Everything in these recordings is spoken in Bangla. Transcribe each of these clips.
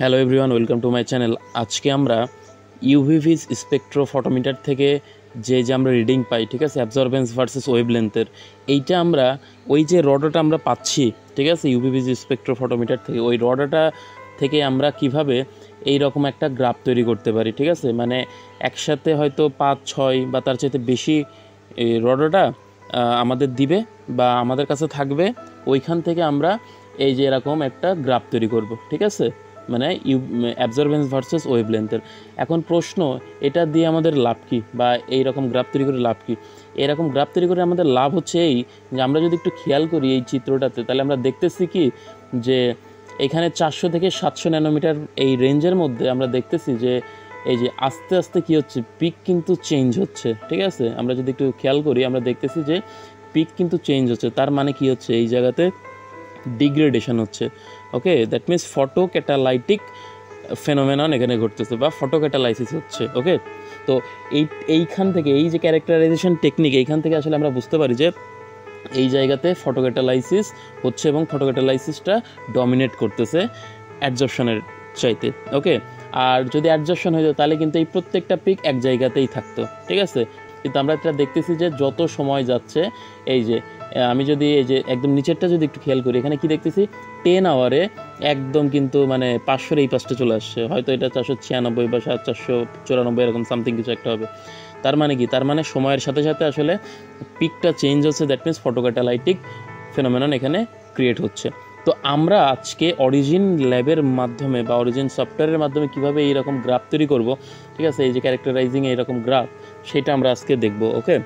Hello everyone, welcome to my channel. আজকে আমরা ইউভিভিস স্পেকট্রোফটোমিটার থেকে যে আমরা রিডিং পাই, ঠিক আছে, অ্যাবজর্বেন্স ভার্সেস ওয়েভলেন্থের, এইটা আমরা ওই যে রডাটা আমরা পাচ্ছি, ঠিক আছে, ইউভিভিস স্পেকট্রোফটোমিটার থেকে, ওই রডাটা থেকে আমরা কিভাবে এই রকম একটা গ্রাফ তৈরি করতে পারি, ঠিক আছে। মানে একসাথে হয়তো 5-6 বা তার চাইতে বেশি রডাটা আমাদের দিবে বা আমাদের কাছে থাকবে, ওইখান থেকে আমরা এই যে এরকম একটা গ্রাফ তৈরি করব, ঠিক আছে, মানে অ্যাবজর্বেন্স ভার্সেস ওয়েভলেন্থের। এখন প্রশ্ন, এটা দিয়ে আমাদের লাভ কী, বা এইরকম গ্রাফ তৈরি করে লাভ কী? এরকম গ্রাফ তৈরি করে আমাদের লাভ হচ্ছে এই যে আমরা যদি একটু খেয়াল করি এই চিত্রটাতে, তাহলে আমরা দেখতেছি কি যে এখানে 400 থেকে 700 ন্যানোমিটার এই রেঞ্জের মধ্যে আমরা দেখতেছি যে এই যে আস্তে আস্তে কী হচ্ছে, পিক কিন্তু চেঞ্জ হচ্ছে, ঠিক আছে। আমরা যদি একটু খেয়াল করি আমরা দেখতেছি যে পিক কিন্তু চেঞ্জ হচ্ছে। তার মানে কি হচ্ছে, এই জায়গাতে ডিগ্রেডেশন হচ্ছে। ওকে, দ্যাট মিনস ফটোক্যাটালাইটিক ফেনোমেনন এখানে ঘটতেছে বা ফটোক্যাটালাইসিস হচ্ছে। ওকে, তো এইখান থেকে এই যে ক্যারেক্টারাইজেশন টেকনিক, এইখান থেকে আসলে আমরা বুঝতে পারি যে এই জায়গাতে ফটোক্যাটালাইসিস হচ্ছে এবং ফটোক্যাটালাইসিসটা ডমিনেট করতেছে অ্যাডজর্পশনের চাইতে। ওকে, আর যদি অ্যাডজর্পশন হয়ে যায় তাহলে কিন্তু এই প্রত্যেকটা পিক এক জায়গাতেই থাকতো, ঠিক আছে। কিন্তু আমরা এটা দেখতেছি যে যত সময় যাচ্ছে, এই যে আমি যদি এই যে একদম নিচেরটা যদি একটু খেয়াল করি, এখানে কি দেখতেছি, 10 আওয়ারে একদম কিন্তু মানে 500-র এই পাশটা চলে আসছে। হয়তো এটা 496 বা 494 এরকম সামথিং কিছু একটা হবে। তার মানে কি, তার মানে সময়ের সাথে সাথে আসলে পিকটা চেঞ্জ হচ্ছে, দ্যাট মিনস ফটোক্যাটালাইটিক ফেনোমেনন এখানে ক্রিয়েট হচ্ছে। তো আমরা আজকে অরিজিন ল্যাবের মাধ্যমে বা অরিজিন সফটওয়্যারের মাধ্যমে কীভাবে এইরকম গ্রাফ তৈরি করব, ঠিক আছে, এই যে ক্যারেক্টারাইজিং এইরকম গ্রাফ, সেটা আমরা আজকে দেখব। ওকে,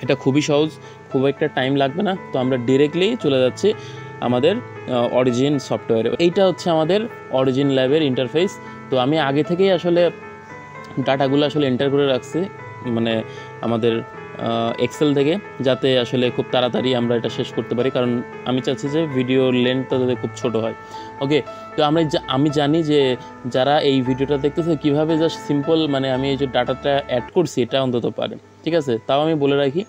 এটা খুবই সহজ, খুব একটা টাইম লাগবে না। তো আমরা ডিরেক্টলি চলে যাচ্ছি আমাদের অরিজিন সফটওয়্যারে। এইটা হচ্ছে আমাদের অরিজিন ল্যাবের ইন্টারফেস। তো আমি আগে থেকেই আসলে ডাটাগুলো আসলে এন্টার করে রাখছি, মানে আমাদের এক্সেল থেকে, যাতে আসলে খুব তাড়াতাড়ি আমরা এটা শেষ করতে পারি, কারণ আমি চাচ্ছি যে ভিডিওর লেন্থটা যাতে খুব ছোট হয়। ওকে, তো আমি জানি যে যারা এই ভিডিওটা দেখতেছে কীভাবে জাস্ট সিম্পল, মানে আমি এই যে ডাটাটা অ্যাড করছি এটা অন্তত পারে, ঠিক আছে। তাও আমি বলে রাখি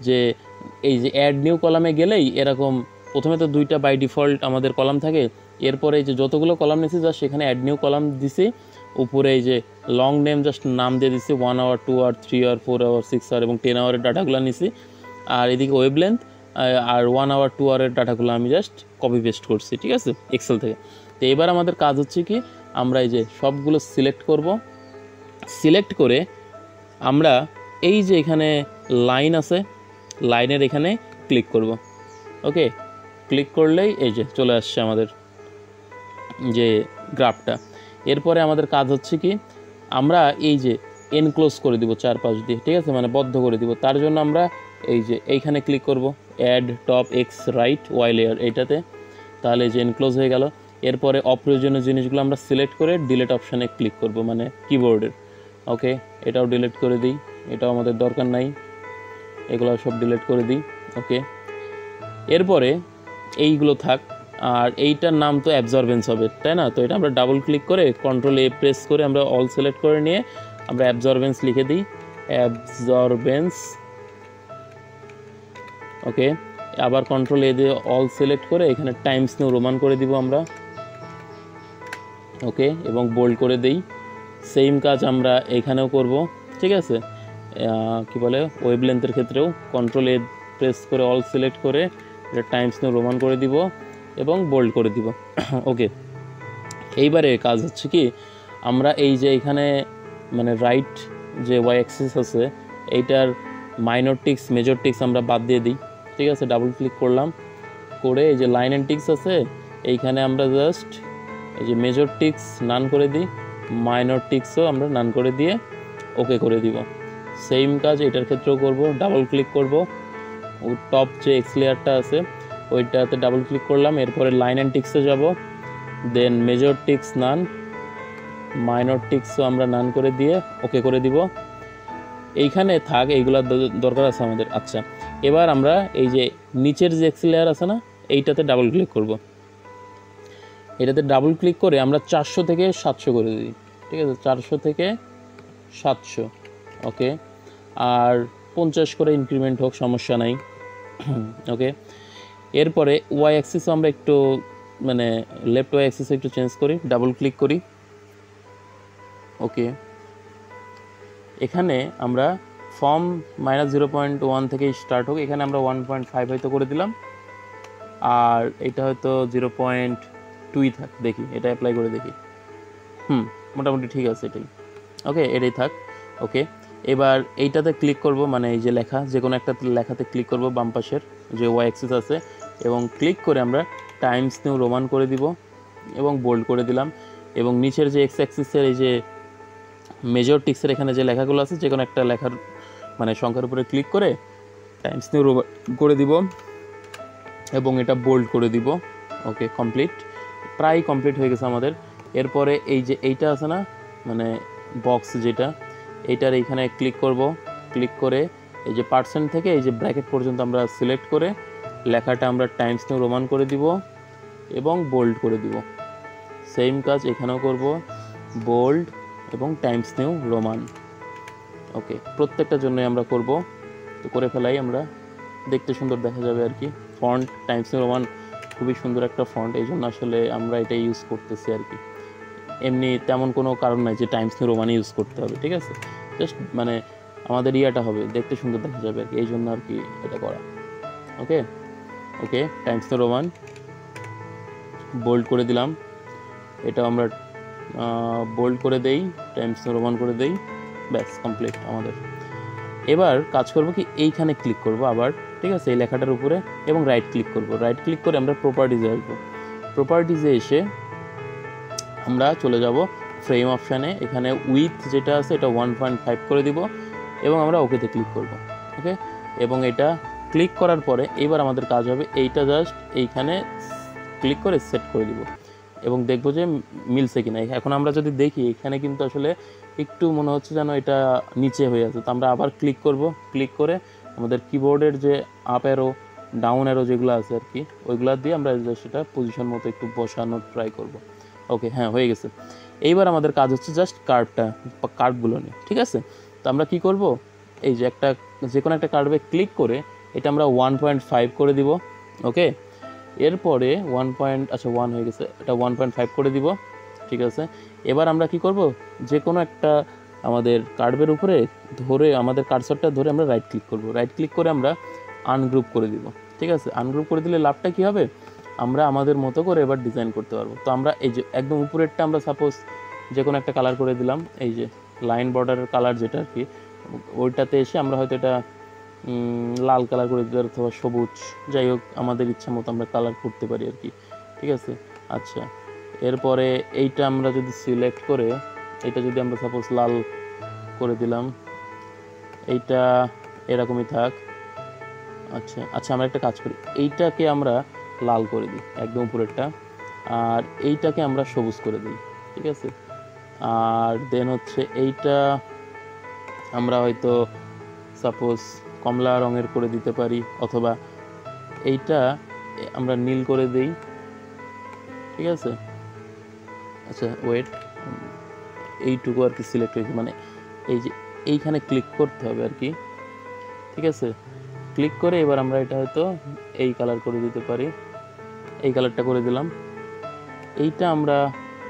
যে এই যে অ্যাড নিউ কলামে গেলেই এরকম প্রথমে তো 2টা বাই ডিফল্ট আমাদের কলাম থাকে, এরপরে এই যে যতগুলো কলাম নিয়েছি জাস্ট সেখানে অ্যাড নিউ কলাম দিছি, উপরে এই যে লং নেম জাস্ট নাম দিয়ে দিচ্ছি, 1 hour, 2 hour, 3 hour, 4 hour, 6 hour এবং 10 আওয়ারের ডাটাগুলো নিছি। আর এদিকে ওয়েভলেন্থ আর 1 আওয়ার, 2 আওয়ারের ডাটাগুলো আমি জাস্ট কপি পেস্ট করছি, ঠিক আছে, এক্সেল থেকে। তো এবার আমাদের কাজ হচ্ছে কি, আমরা এই যে সবগুলো সিলেক্ট করব, সিলেক্ট করে আমরা এই যে এখানে লাইন আছে, লাইনের এখানে ক্লিক করব। ওকে, ক্লিক করলেই এই যে চলে আসছে আমাদের যে গ্রাফটা। এরপরে আমাদের কাজ হচ্ছে কি, আমরা এই যে এনক্লোজ করে দিব চারপাশ দিয়ে, ঠিক আছে, মানে বদ্ধ করে দিব। তার জন্য আমরা এই যে এইখানে ক্লিক করব, add top X right Y layer, এইটাতে, তাহলে যে এনক্লোজ হয়ে গেল। এরপরে অপ্রয়োজনীয় জিনিসগুলো আমরা সিলেক্ট করে ডিলিট অপশানে ক্লিক করব, মানে কিবোর্ডের। ওকে, এটাও ডিলিট করে দিই, এটাও আমাদের দরকার নাই, এগুলো সব ডিলিট করে দিই। ওকে, এরপরে এইগুলো থাক, আর এইটার নাম তো অ্যাবজর্বেন্স হবে, তাই না। তো এটা আমরা ডাবল ক্লিক করে কন্ট্রোল এ প্রেস করে আমরা অল সিলেক্ট করে নিয়ে আমরা অ্যাবজর্বেন্স লিখে দিই, অ্যাবজর্বেন্স। ওকে, আবার কন্ট্রোল এ দিয়ে অল সিলেক্ট করে এখানে টাইমস নিউ রোমান করে দিব আমরা। ওকে, এবং বোল্ড করে দেই। সেম কাজ আমরা এখানেও করব, ঠিক আছে। কি বলে, ওয়েভলেন্থের ক্ষেত্রেও কন্ট্রোল এ প্রেস করে অল সিলেক্ট করে এটা টাইমস নিউ রোমান করে দিব এবং বোল্ড করে দিব। ওকে, এইবারে কাজ হচ্ছে কি, আমরা এই যে এখানে মানে রাইট যে ওয়াই অ্যাক্সিস আছে, এইটার মাইনর টিক্স মেজর টিক্স আমরা বাদ দিয়ে দিই, ঠিক আছে। ডাবল ক্লিক করলাম, করে এই যে লাইন অ্যান্ড টিক্স আছে, এইখানে আমরা জাস্ট এই যে মেজর টিক্স নান করে দিই, মাইনর টিক্সও আমরা নান করে দিয়ে ওকে করে দিব। সেম কাজ এটার ক্ষেত্রেও করব, ডাবল ক্লিক করব, টপ যে এক্স লেয়ারটা আছে ওইটাতে ডাবল ক্লিক করলাম, এরপরে লাইন অ্যান্ড টিক্সে যাব, দেন মেজর টিক্স নান, মাইনর টিক্সও আমরা নান করে দিয়ে ওকে করে দিব। এইখানে থাক, এইগুলো দরকার আছে আমাদের। আচ্ছা, এবার আমরা এই যে নিচের যে এক্স লেয়ার আছে না, এইটাতে ডাবল ক্লিক করব। এটাতে ডাবল ক্লিক করে আমরা 400 থেকে 700 করে দিই, ঠিক আছে, 400 থেকে 700। ওকে, আর 50 করে ইনক্রিমেন্ট হোক, সমস্যা নাই। ওকে, এরপরে ওয়াই অ্যাক্সিসও আমরা একটু মানে লেফট ওয়াই অ্যাক্সিস একটু চেঞ্জ করি, ডাবল ক্লিক করি। ওকে, এখানে আমরা ফর্ম -0.1 থেকে স্টার্ট হোক, এখানে আমরা 1.5 হয়তো করে দিলাম, আর এটা হয়তো 0.2 থাক, দেখি এটা অ্যাপ্লাই করে দেখি। মোটামুটি ঠিক আছে এটাই। ওকে, এটাই থাক। ওকে, এবার এইটাতে ক্লিক করব, মানে এই যে লেখা, যে কোনো একটা লেখাতে ক্লিক করব বাম পাশের যে ওয়াই অ্যাক্সিস আছে, এবং ক্লিক করে আমরা টাইমস নিউ রোমান করে দিব এবং বোল্ড করে দিলাম। এবং নিচের যে এক্স অ্যাক্সিসের এই যে মেজর টিক্সের এখানে যে লেখাগুলো আছে, যে কোনো একটা লেখার মানে সংখ্যার উপরে ক্লিক করে টাইমস নিউ রোমান করে দিব এবং এটা বোল্ড করে দিব। ওকে, কমপ্লিট, প্রায় কমপ্লিট হয়ে গেছে আমাদের। এরপরে এই যে এইটা আছে না, মানে বক্স যেটা, এইটার এইখানে ক্লিক করব। ক্লিক করে এই যে পার্সেন্ট থেকে এই যে ব্র্যাকেট পর্যন্ত আমরা সিলেক্ট করে লেখাটা আমরা টাইমস নিউ রোমান করে দিব এবং বোল্ড করে দিব। সেম কাজ এখানেও করব, বোল্ড এবং টাইমস নিউ রোমান। ওকে, প্রত্যেকটার জন্যই আমরা করব, তো করে ফেলাই আমরা, দেখতে সুন্দর দেখা যাবে আর কি। ফন্ট টাইমস নিউ রোমান খুবই সুন্দর একটা ফন্ট, এই জন্য আসলে আমরা এটা ইউজ করতেছি আর কি। এমনি তেমন কোনো কারণ নাই যে টাইমস নিউ রোমান ইউজ করতে হবে, ঠিক আছে, জাস্ট মানে আমাদের ইয়াটা হবে, দেখতে সুন্দর দেখা যাবে আর কি, এই জন্য আর কি এটা করা। ওকে, ওকে, টাইমস নিউ রোমান বোল্ড করে দিলাম, এটা আমরা বোল্ড করে দেই, টাইমস নিউ রোমান করে দেই, ব্যাস কমপ্লিট আমাদের। এবার কাজ করব কি, এইখানে ক্লিক করব আবার, ঠিক আছে, এই লেখাটার উপরে, এবং রাইট ক্লিক করব। রাইট ক্লিক করে আমরা প্রপার্টিজে আসবো। প্রপার্টিজে এসে আমরা চলে যাব ফ্রেম অপশানে, এখানে উইথ যেটা আছে এটা 1.5 করে দিব এবং আমরা ওকেতে ক্লিক করব। ওকে, এবং এটা ক্লিক করার পরে এবার আমাদের কাজ হবে এইটা জাস্ট এইখানে ক্লিক করে সেট করে দিব এবং দেখব যে মিলছে কিনা। এখন আমরা যদি দেখি এখানে কিন্তু আসলে একটু মনে হচ্ছে যেন এটা নিচে হয়ে আছে, তো আমরা আবার ক্লিক করব। ক্লিক করে আমাদের কিবোর্ডের যে আপ অ্যারো ডাউন অ্যারো যেগুলো আছে আর কি, ওইগুলা দিয়ে আমরা সেটা পজিশন মতো একটু বসানোর ট্রাই করব। ওকে, হ্যাঁ, হয়ে গেছে। এইবার আমাদের কাজ হচ্ছে জাস্ট কার্ভগুলো নিয়ে, ঠিক আছে। তো আমরা কি করব, এই যে একটা যে কোনো একটা কার্ভে ক্লিক করে এটা আমরা 1.5 করে দিব। ওকে, এরপরে 1 হয়ে গেছে, এটা 1.5 করে দিব, ঠিক আছে। এবার আমরা কি করব, যে কোনো একটা আমাদের কার্ভের উপরে ধরে আমাদের কার্সরটা ধরে আমরা রাইট ক্লিক করব। রাইট ক্লিক করে আমরা আনগ্রুপ করে দিব, ঠিক আছে। আনগ্রুপ করে দিলে লাভটা কী হবে, আমরা আমাদের মতো করে এবার ডিজাইন করতে পারবো। তো আমরা এই যে একদম উপরেরটা আমরা সাপোজ যে কোনো একটা কালার করে দিলাম, এই যে লাইন বর্ডারের কালার যেটা আর কি, ওইটাতে এসে আমরা হয়তো এটা লাল কালার করে দিতে পারি অথবা সবুজ, যাই হোক আমাদের ইচ্ছা মতো আমরা কালার করতে পারি আর কি, ঠিক আছে। আচ্ছা, এরপরে এইটা আমরা যদি সিলেক্ট করে এটা যদি আমরা সাপোজ লাল করে দিলাম, এইটা এরকমই থাক। আচ্ছা আচ্ছা, আমরা একটা কাজ করি, এইটাকে আমরা লাল করে দিই একদম উপরেরটা, আর এইটাকে আমরা সবুজ করে দিই, ঠিক আছে। আর দেন হচ্ছে এইটা আমরা হয়তো সাপোজ কমলা রঙের করে দিতে পারি, অথবা এইটা আমরা নীল করে দিই, ঠিক আছে। আচ্ছা ওয়েট, এইটুকু আর কি সিলেক্ট হয়েছে, মানে এই যে এইখানে ক্লিক করতে হবে আর কি, ঠিক আছে। ক্লিক করে এবার আমরা এটা হয়তো এই কালার করে দিতে পারি, এই কালারটা করে দিলাম। এইটা আমরা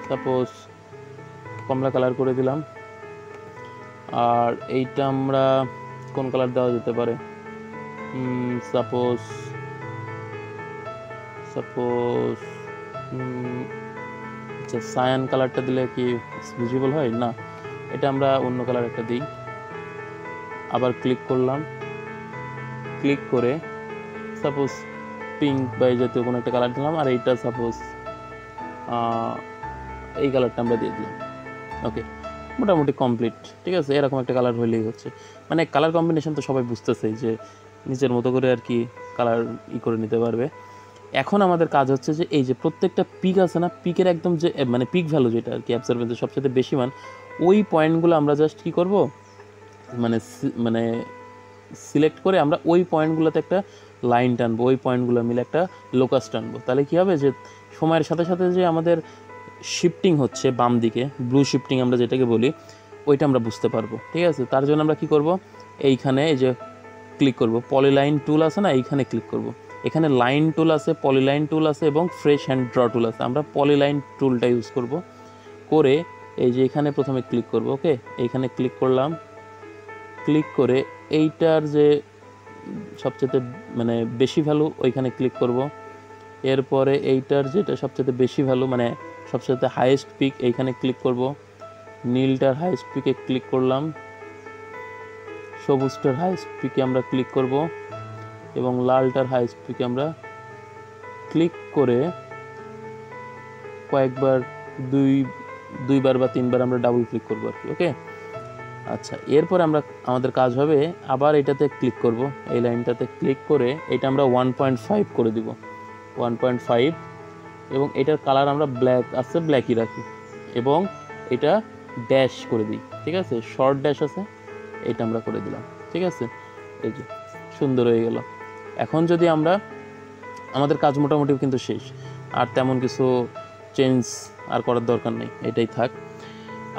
সাপোজ কমলা কালার করে দিলাম, আর এইটা আমরা কোন কালার দেওয়া যেতে পারে, সাপোজ আচ্ছা সায়ান কালারটা দিলে কি ভিজিবল হয় না, এটা আমরা অন্য কালার একটা দিই। আবার ক্লিক করলাম, ক্লিক করে সাপোজ পিঙ্ক বা এই জাতীয় কোনো একটা কালার দিলাম, আর এইটা সাপোজ এই কালারটা আমরা দিয়ে দিলাম। ওকে, মোটামুটি কমপ্লিট, ঠিক আছে। এরকম একটা কালার হলেই হচ্ছে, মানে কালার কম্বিনেশন তো সবাই বুঝতেছে যে নিজের মতো করে আর কি কালার করে নিতে পারবে। এখন আমাদের কাজ হচ্ছে যে এই যে প্রত্যেকটা পিক আছে না, পিকের একদম যে মানে পিক ভ্যালু যেটা আর কি অ্যাবসর্বেন্সের সবচেয়ে বেশি মান, ওই পয়েন্টগুলো আমরা জাস্ট কী করব, মানে সিলেক্ট করে আমরা ওই পয়েন্টগুলোতে একটা লাইন টানবো, ওই পয়েন্টগুলো মিলে একটা লোকাস টানবো। তাহলে কী হবে যে সময়ের সাথে সাথে যে আমাদের শিফটিং হচ্ছে বাম দিকে, ব্লু শিফটিং আমরা যেটাকে বলি, ওইটা আমরা বুঝতে পারবো, ঠিক আছে। তার জন্য আমরা কি করব, এইখানে এই যে ক্লিক করব, পলিলাইন টুল আছে না, এইখানে ক্লিক করব। এখানে লাইন টুল আছে, পলিলাইন টুল আছে এবং ফ্রেশ হ্যান্ড ড্র টুল আছে। আমরা পলিলাইন টুলটা ইউজ করব, করে এই যে এখানে প্রথমে ক্লিক করব। ওকে, এইখানে ক্লিক করলাম, ক্লিক করে এইটার যে সবচেয়ে মানে বেশি ভ্যালু ওইখানে ক্লিক করব। এরপরে এইটার যেটা সবচেয়ে বেশি ভ্যালু মানে সবচেয়ে হাইয়েস্ট পিক এইখানে ক্লিক করব। নীলটার হাইয়েস্ট পিকে ক্লিক করলাম, সবুজটার হাইয়েস্ট পিকে আমরা ক্লিক করব এবং লালটার হাইয়েস্ট পিকে আমরা ক্লিক করে কয়েকবার দুইবার বা তিনবার আমরা ডাবল ক্লিক করবো আর কি। ওকে, আচ্ছা, এরপর আমাদের কাজ হবে আবার এটাতে ক্লিক করব, এই লাইনটাতে ক্লিক করে এটা আমরা 1.5 করে দিব, 1.5, এবং এটার কালার আমরা ব্ল্যাক আছে ব্ল্যাকই রাখি এবং এটা ড্যাশ করে দিই। ঠিক আছে, শর্ট ড্যাশ আছে, এটা আমরা করে দিলাম। ঠিক আছে, এই যে সুন্দর হয়ে গেল। এখন যদি আমরা আমাদের কাজ মোটামুটি কিন্তু শেষ, আর তেমন কিছু চেঞ্জ আর করার দরকার নেই, এটাই থাক।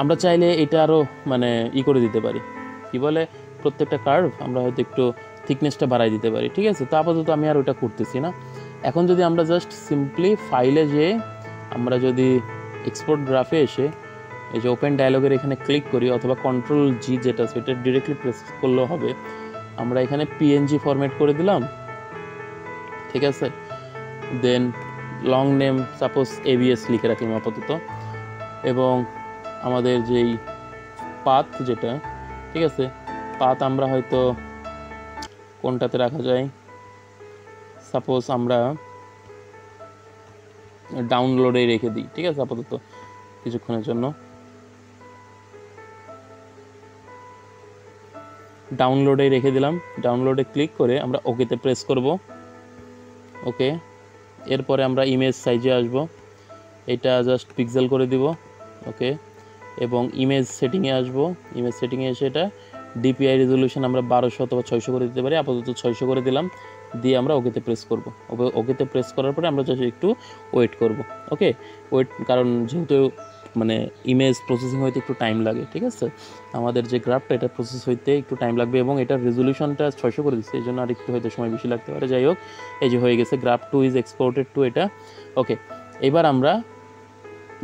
আমরা চাইলে এটা আরও মানে করে দিতে পারি, কি বলে প্রত্যেকটা কার্ভ আমরা হয়তো একটু থিকনেসটা বাড়াই দিতে পারি। ঠিক আছে, তো আপাতত আমি আর ওটা করতেছি না। এখন যদি আমরা জাস্ট সিম্পলি ফাইলে যেয়ে আমরা যদি এক্সপোর্ট গ্রাফে এসে এই যে ওপেন ডায়ালগের এখানে ক্লিক করি অথবা কন্ট্রোল জি যেটা সেটা ডিরেক্টলি প্রেস করলেও হবে। আমরা এখানে পিএনজি ফরম্যাট করে দিলাম। ঠিক আছে, দেন লং নেম সাপোজ এবিএস লিখে রাখলাম আপাতত, এবং আমাদের যেই পাথ যেটা, ঠিক আছে, পাথ আমরা হয়তো কোনটাতে রাখা যায়, সাপোজ আমরা ডাউনলোডে রেখে দিই। ঠিক আছে, আপাতত কিছুক্ষণের জন্য ডাউনলোডে রেখে দিলাম। ডাউনলোডে ক্লিক করে আমরা ওকেতে প্রেস করব। ওকে, এরপরে আমরা ইমেজ সাইজে আসব, এটা জাস্ট পিক্সেল করে দিব। ওকে, এবং ইমেজ সেটিংয়ে আসব, ইমেজ সেটিংয়ে এসে এটা ডিপিআই রেজলিউশন আমরা 1200 অথবা 600 করে দিতে পারি, আপাতত 600 করে দিলাম, দিয়ে আমরা ওকেতে প্রেস করব। ওকেতে প্রেস করার পরে আমরা জাস্ট একটু ওয়েট করব। ওকে, ওয়েট, কারণ যেহেতু মানে ইমেজ প্রসেসিং হইতে একটু টাইম লাগে। ঠিক আছে, আমাদের যে গ্রাফটা এটা প্রসেস হইতে একটু টাইম লাগবে এবং এটার রেজলিউশনটা 600 করে দিচ্ছে, এই জন্য আর একটু হয়তো সময় বেশি লাগতে পারে। যাই হোক, এই যে হয়ে গেছে, গ্রাফ 2 ইজ এক্সপোর্টেড টু এটা। ওকে, এবার আমরা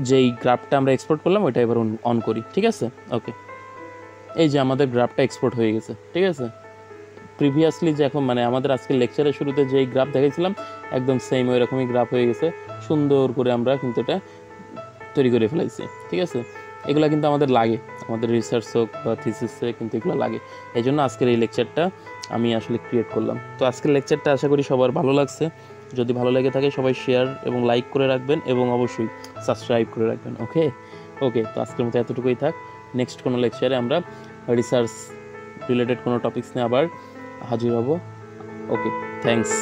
যেই গ্রাফটা আমরা এক্সপোর্ট করলাম ওইটা এবার অন করি। ঠিক আছে, ওকে, এই যে আমাদের গ্রাফটা এক্সপোর্ট হয়ে গেছে। ঠিক আছে, প্রিভিয়াসলি যে এখন মানে আমাদের আজকে লেকচারের শুরুতে যেই গ্রাফ দেখাইছিলাম একদম সেম ওই রকমই গ্রাফ হয়ে গেছে, সুন্দর করে আমরা কিন্তু এটা তৈরি করে ফেলাইছি। ঠিক আছে, এগুলো কিন্তু আমাদের লাগে, আমাদের রিসার্চ হোক বা থিসিসে কিন্তু এগুলো লাগে, এই জন্য আজকের এই লেকচারটা আমি আসলে ক্রিয়েট করলাম। তো আজকের লেকচারটা আশা করি সবার ভালো লাগছে। যদি ভালো লেগে থাকে সবাই শেয়ার এবং লাইক করে রাখবেন এবং অবশ্যই সাবস্ক্রাইব করে রাখবেন। ওকে ওকে, তো আজকের মতো এতটুকুই থাক। নেক্সট কোনো লেকচারে আমরা রিসার্চ রিলেটেড কোনো টপিকস নিয়ে আবার হাজির হব। ওকে, থ্যাঙ্কস।